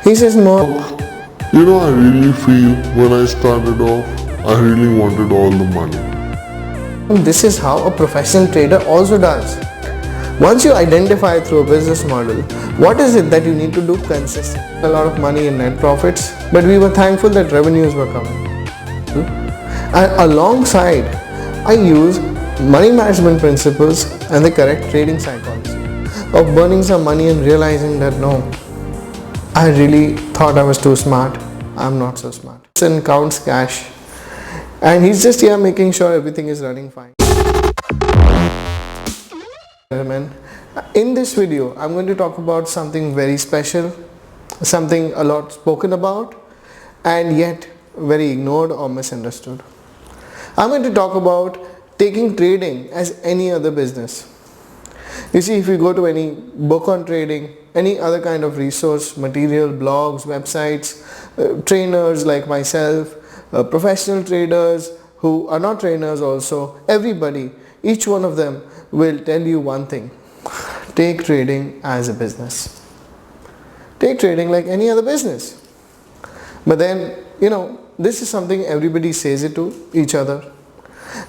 He says, no. I really feel when I started off, I really wanted all the money. This is how a professional trader also does. Once you identify through a business model, what is it that you need to do consistently? A lot of money in net profits, but we were thankful that revenues were coming. And alongside, I use money management principles and the correct trading psychology of burning some money and realizing that no, I really thought I was too smart. I'm not so smart. And counts cash. And he's just here making sure everything is running fine. In this video, I'm going to talk about something very special, something a lot spoken about, and yet very ignored or misunderstood. I'm going to talk about taking trading as any other business. You see, if you go to any book on trading, any other kind of resource, material, blogs, websites, trainers like myself, professional traders who are not trainers also, everybody, each one of them will tell you one thing: take trading as a business. Take trading like any other business. But then, this is something everybody says it to each other.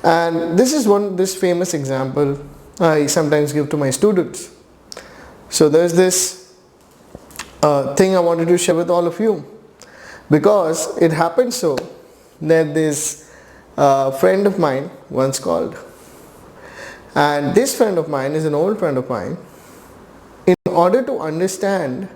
And this is this famous example I sometimes give to my students. So there's this thing I wanted to share with all of you, because it happened so that this friend of mine once called, and this friend of mine is an old friend of mine. In order to understand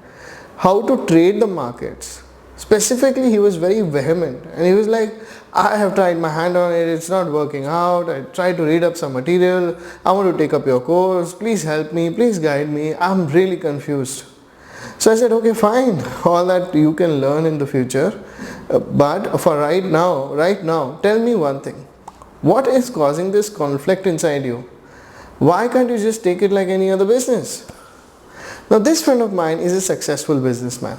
how to trade the markets, specifically he was very vehement and he was like, I have tried my hand on it, it's not working out, I tried to read up some material, I want to take up your course, please help me, please guide me, I'm really confused. So I said, okay, fine, all that you can learn in the future, but for right now, tell me one thing. What is causing this conflict inside you? Why can't you just take it like any other business? Now this friend of mine is a successful businessman.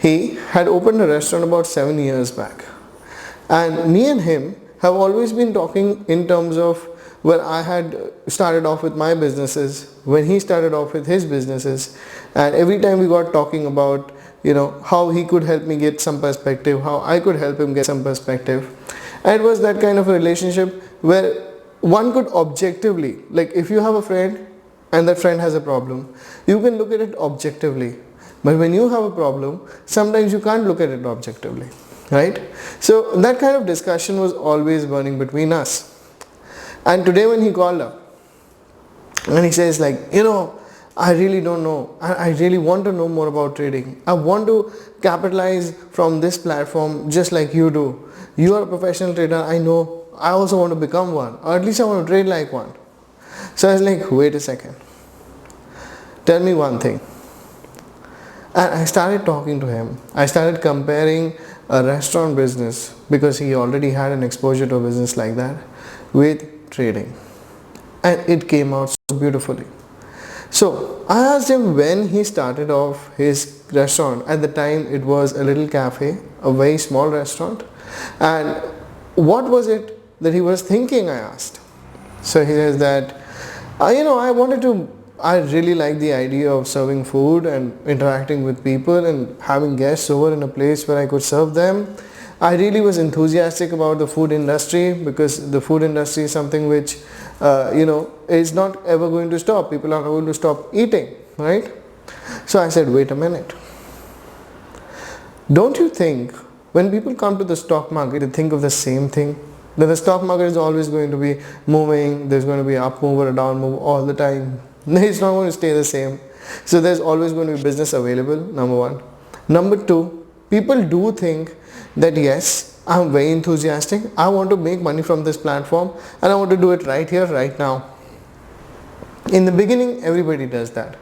He had opened a restaurant about 7 years back. And me and him have always been talking in terms of when I had started off with my businesses, when he started off with his businesses, and every time we got talking about, how he could help me get some perspective, how I could help him get some perspective. And it was that kind of a relationship where one could objectively, like if you have a friend and that friend has a problem, you can look at it objectively. But when you have a problem, sometimes you can't look at it objectively. Right? So that kind of discussion was always burning between us. And today when he called up and he says like, I really don't know. I really want to know more about trading. I want to capitalize from this platform just like you do. You are a professional trader. I know. I also want to become one, or at least I want to trade like one. So I was like, wait a second. Tell me one thing. And I started talking to him. I started comparing a restaurant business, because he already had an exposure to a business like that, with trading. And it came out so beautifully. So I asked him when he started off his restaurant. At the time it was a little cafe, a very small restaurant. And what was it that he was thinking, I asked. So he says that, I really like the idea of serving food and interacting with people and having guests over in a place where I could serve them. I really was enthusiastic about the food industry, because the food industry is something which, is not ever going to stop. People are going to stop eating, right? So I said, wait a minute. Don't you think when people come to the stock market, they think of the same thing? That the stock market is always going to be moving, there's going to be an up move or a down move all the time. It's not going to stay the same. So there's always going to be business available, number one. Number two, people do think that yes, I'm very enthusiastic, I want to make money from this platform and I want to do it right here, right now. In the beginning, everybody does that.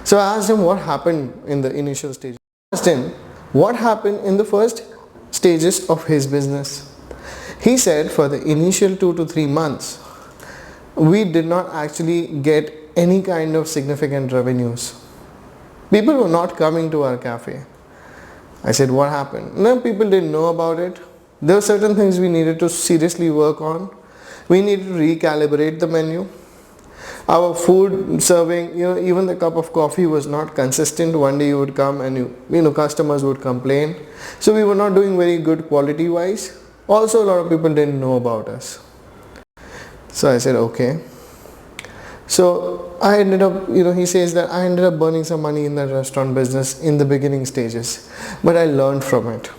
So I asked him what happened in the initial stage. I asked him what happened in the first stages of his business. He said for the initial 2 to 3 months, we did not actually get any kind of significant revenues. People were not coming to our cafe. I said, what happened? No, people didn't know about it. There were certain things we needed to seriously work on. We needed to recalibrate the menu. Our food serving, even the cup of coffee was not consistent. One day you would come and customers would complain. So we were not doing very good quality wise. Also, a lot of people didn't know about us. So I said, okay. So I ended up, he says that I ended up burning some money in the restaurant business in the beginning stages. But I learned from it.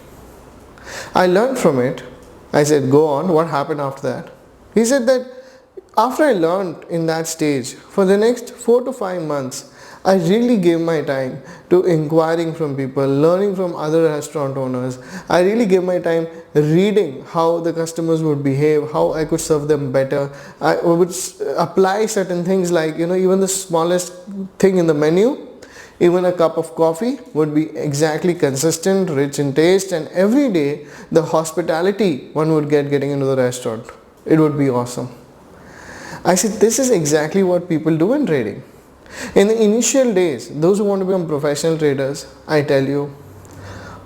I said, go on. What happened after that? He said that after I learned in that stage, for the next 4 to 5 months, I really gave my time to inquiring from people, learning from other restaurant owners. I really gave my time reading how the customers would behave, how I could serve them better. I would apply certain things like, even the smallest thing in the menu, even a cup of coffee would be exactly consistent, rich in taste, and every day the hospitality one would get getting into the restaurant. It would be awesome. I said, this is exactly what people do in trading. In the initial days, those who want to become professional traders, I tell you,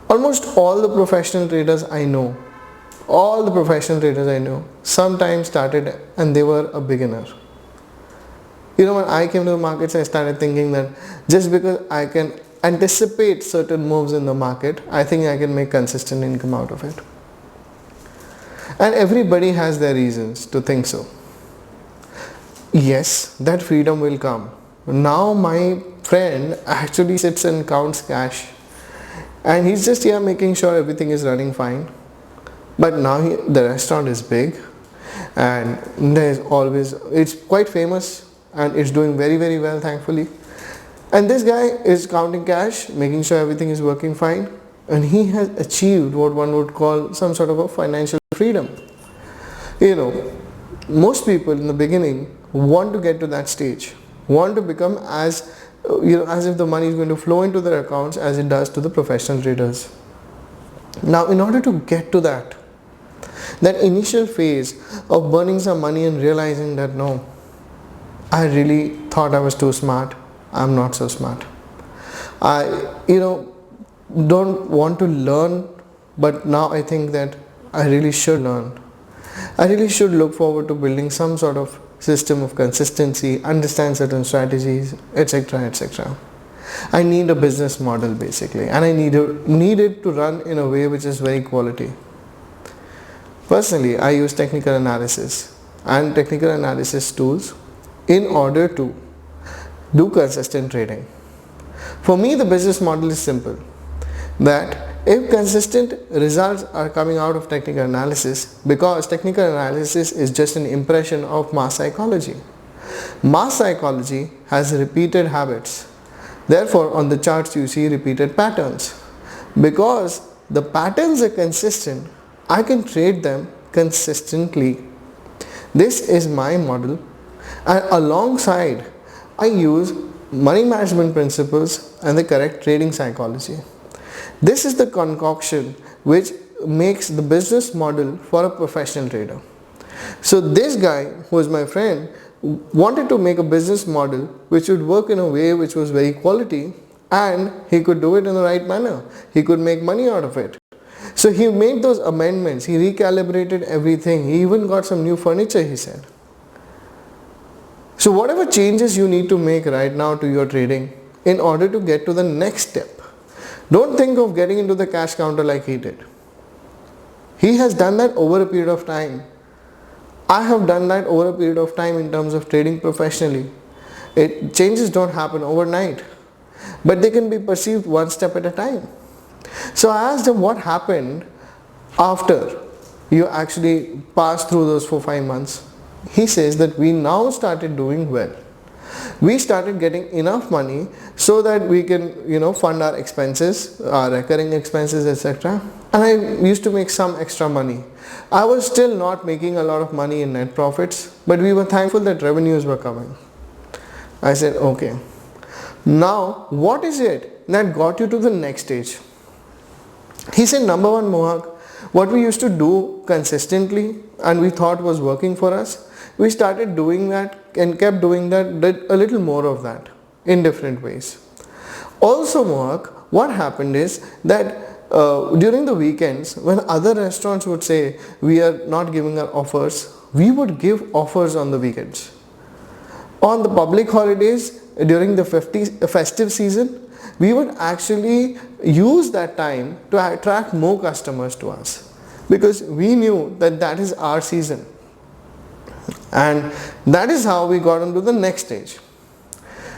almost all the professional traders I know, sometimes started and they were a beginner. When I came to the markets, I started thinking that just because I can anticipate certain moves in the market, I think I can make consistent income out of it. And everybody has their reasons to think so. Yes, that freedom will come. Now my friend actually sits and counts cash, and he's just here making sure everything is running fine. But now the restaurant is big, and it's quite famous, and it's doing very, very well, thankfully. And this guy is counting cash, making sure everything is working fine, and he has achieved what one would call some sort of a financial freedom. Most people in the beginning want to get to that stage, want to become as if the money is going to flow into their accounts as it does to the professional traders. Now, in order to get to that initial phase of burning some money and realizing that no, I really thought I was too smart, I'm not so smart. I don't want to learn, but now I think that I really should learn. I really should look forward to building some sort of system of consistency, understand certain strategies, etc., etc. I need a business model basically, and I need it to run in a way which is very quality. Personally, I use technical analysis and technical analysis tools in order to do consistent trading. For me, the business model is simple, that if consistent results are coming out of technical analysis, because technical analysis is just an impression of mass psychology. Mass psychology has repeated habits. Therefore, on the charts you see repeated patterns. Because the patterns are consistent, I can trade them consistently. This is my model, and alongside I use money management principles and the correct trading psychology. This is the concoction which makes the business model for a professional trader. So this guy, who is my friend, wanted to make a business model which would work in a way which was very quality, and he could do it in the right manner. He could make money out of it. So he made those amendments, he recalibrated everything, he even got some new furniture, he said. So whatever changes you need to make right now to your trading in order to get to the next step, don't think of getting into the cash counter like he did. He has done that over a period of time. I have done that over a period of time in terms of trading professionally. Changes don't happen overnight, but they can be perceived one step at a time. So I asked him what happened after you actually passed through those 4-5 months. He says that we now started doing well. We started getting enough money so that we can, fund our expenses, our recurring expenses, etc. And I used to make some extra money. I was still not making a lot of money in net profits, but we were thankful that revenues were coming. I said, okay. Now, what is it that got you to the next stage? He said, number one, Mohak, what we used to do consistently and we thought was working for us, we started doing that and kept doing that, did a little more of that in different ways. Also, Mohak, what happened is that during the weekends, when other restaurants would say we are not giving our offers, we would give offers on the weekends. On the public holidays during the festive season, we would actually use that time to attract more customers to us, because we knew that that is our season. And that is how we got into the next stage.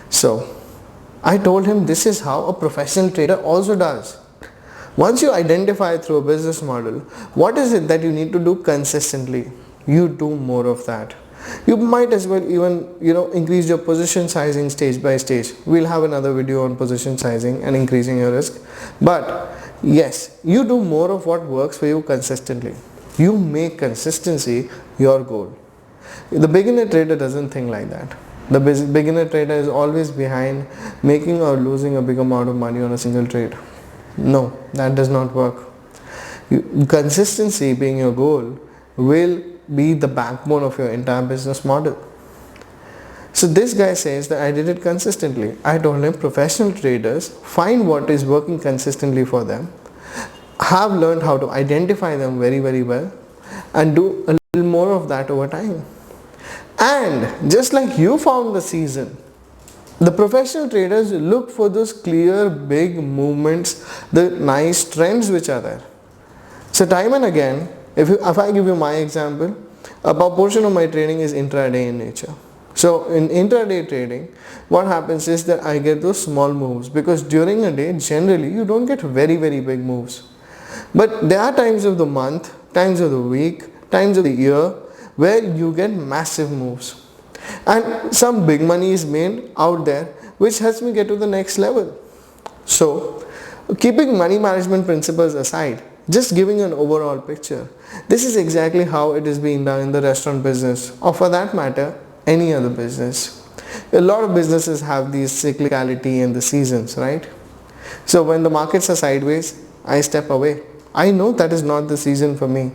So I told him this is how a professional trader also does. Once you identify through a business model what is it that you need to do consistently, you do more of that. You might as well even increase your position sizing stage by stage. We'll have another video on position sizing and increasing your risk. But yes, you do more of what works for you consistently. You make consistency your goal. The beginner trader doesn't think like that. The beginner trader is always behind making or losing a big amount of money on a single trade. No, that does not work. Consistency being your goal will be the backbone of your entire business model. So this guy says that I did it consistently. I told him professional traders find what is working consistently for them, have learned how to identify them very well, and do a little more of that over time. And just like you found the season, the professional traders look for those clear big movements, the nice trends which are there. So time and again, if I give you my example, a portion of my trading is intraday in nature. So in intraday trading, what happens is that I get those small moves, because during a day generally you don't get very big moves. But there are times of the month, times of the week, times of the year where you get massive moves. And some big money is made out there, which helps me get to the next level. So keeping money management principles aside, just giving an overall picture, this is exactly how it is being done in the restaurant business, or for that matter any other business. A lot of businesses have these cyclicality and the seasons, right? So when the markets are sideways, I step away. I know that is not the season for me.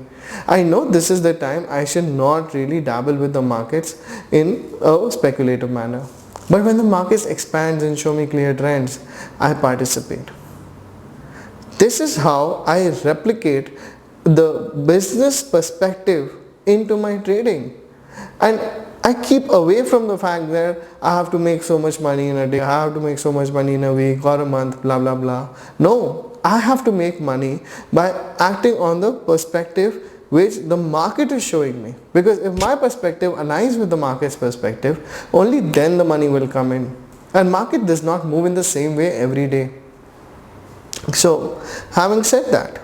I know this is the time I should not really dabble with the markets in a speculative manner. But when the markets expands and show me clear trends, I participate. This is how I replicate the business perspective into my trading. And I keep away from the fact that I have to make so much money in a day, I have to make so much money in a week or a month, blah blah blah. No, I have to make money by acting on the perspective which the market is showing me. Because if my perspective aligns with the market's perspective, only then the money will come in. And market does not move in the same way every day. So having said that,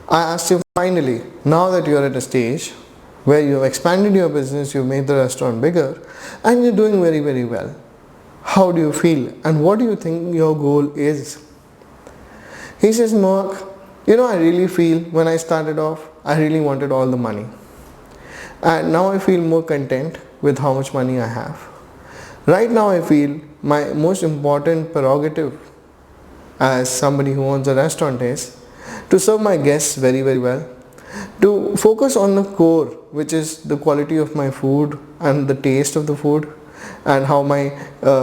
I asked you finally, now that you are at a stage where you have expanded your business, you've made the restaurant bigger, and you're doing very well, how do you feel and what do you think your goal is? He says, Mark, I really feel when I started off, I really wanted all the money. And now I feel more content with how much money I have. Right now I feel my most important prerogative as somebody who owns a restaurant is to serve my guests very well, to focus on the core, which is the quality of my food and the taste of the food, and how my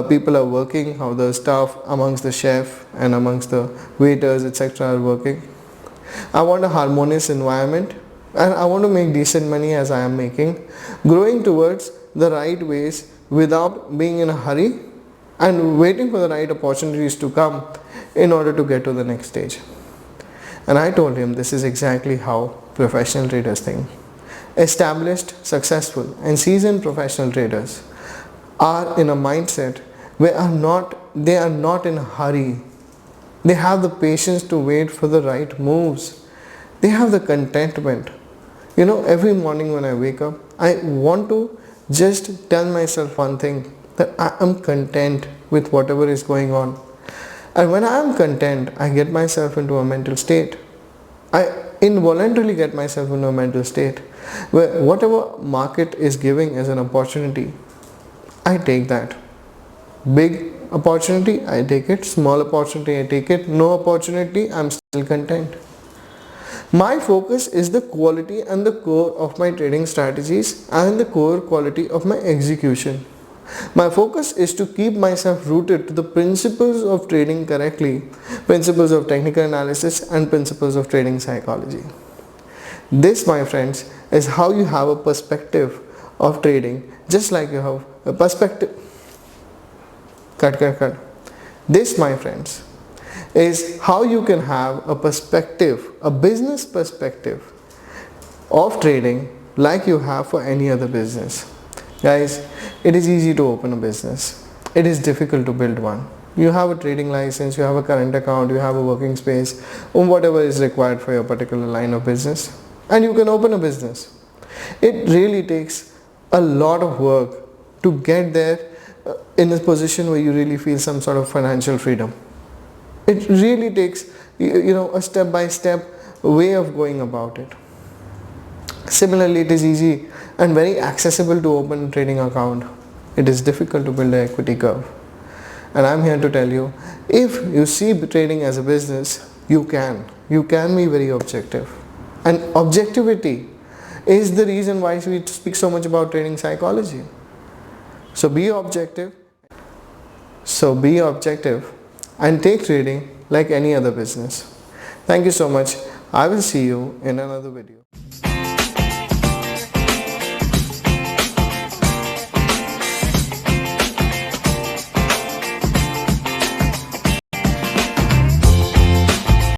people are working, how the staff amongst the chef and amongst the waiters etc. are working. I want a harmonious environment, and I want to make decent money as I am making, growing towards the right ways without being in a hurry and waiting for the right opportunities to come in order to get to the next stage. And I told him this is exactly how professional traders think. Established, successful and seasoned professional traders are in a mindset where they are not in a hurry. They have the patience to wait for the right moves. They have the contentment. Every morning when I wake up, I want to just tell myself one thing, that I am content with whatever is going on. And when I am content, I get myself into a mental state. I involuntarily get myself into a mental state where whatever market is giving as an opportunity, I take that. Big opportunity, I take it. Small opportunity, I take it. No opportunity, I'm still content. My focus is the quality and the core of my trading strategies and the core quality of my execution. My focus is to keep myself rooted to the principles of trading correctly, principles of technical analysis and principles of trading psychology. This, my friends, is how you have a perspective of trading, just like you have a perspective Cut. This, my friends, is how you can have a perspective, a business perspective of trading like you have for any other business. Guys, it is easy to open a business. It is difficult to build one. You have a trading license, you have a current account, you have a working space, or whatever is required for your particular line of business, and you can open a business. It really takes a lot of work to get there in a position where you really feel some sort of financial freedom. It really takes a step-by-step way of going about it. Similarly, it is easy and very accessible to open a trading account. It is difficult to build an equity curve. And I'm here to tell you, if you see trading as a business, you can be very objective. And objectivity is the reason why we speak so much about trading psychology. So be objective and take trading like any other business. Thank you so much. I will see you in another video.